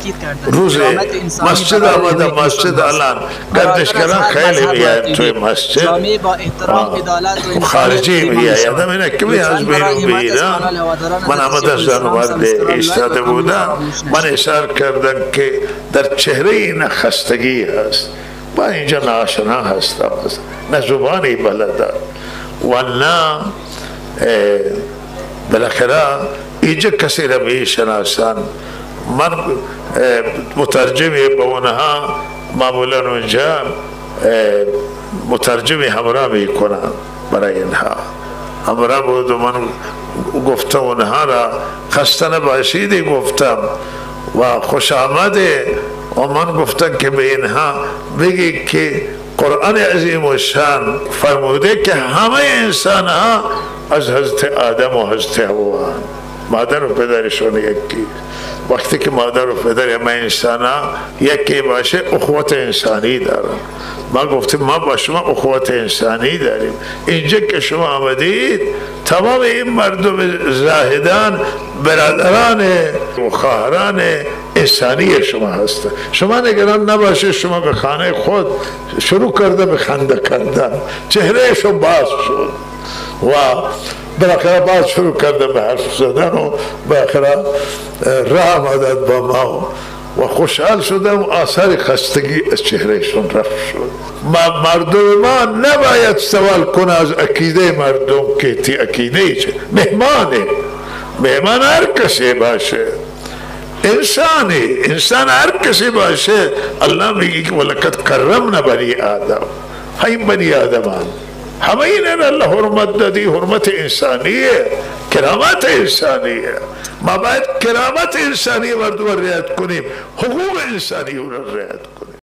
تاکید کردن روز مسجد آمدم، مسجد الان گردشگران خیلی بیاید توی مسجد، جامعه با احترام عدالت و خارجی بیاید. من اکی از بیرون بیرم، من آمد از زنوارد ایستاده بودم، من اشار کردم که در چهره این خستگی هست. من اینجا ناشنا هستم، نه زبانی بلدم و نه بالاخره اینجا کسی را میشناسن. من مترجمی به اونها معمولا اونجا مترجمی همراه میکنم برای اینها. همراه بود و من گفتم اونها را خسته نباشید گفتم و خوش آمده و من گفتم که به اینها بگی که قرآن عظیم و شان فرموده که همه انسان ها از حضرت آدم و حضرت حوا، مادر و پدرشون یکی. وقتی که مادر و پدر همه انسان ها یکی باشه اخوت انسانی دارن. ما گفتیم ما با شما اخوت انسانی داریم. اینجا که شما آمدید تمام این مردم زاهدان برادران و خواهران انسانی شما هستند. شما نگران نباشید. شما به خانه خود شروع کرده به خنده کردن، چهرهشون باز شد و بالاخره باز شروع کرده به حرف زدن و بالاخره راه آمدند با ما و خوشحال شدم و آثار خستگی از چهرهشون رفت شد. مردم ما نباید سوال کنه از عقیده مردم که تی عقیده چه؟ مهمانه، مهمان هر کسی باشه، انسانی، انسان هر کسی باشه. الله میگه که ولقد کرمنا بنی آدم، این بنی آدمان همه این الله حرمت دادی، حرمت انسانیه، کرامت انسانیه. ما باید کرامت انسانی مردم را رعایت کنیم، حقوق انسانی را رعایت کنیم.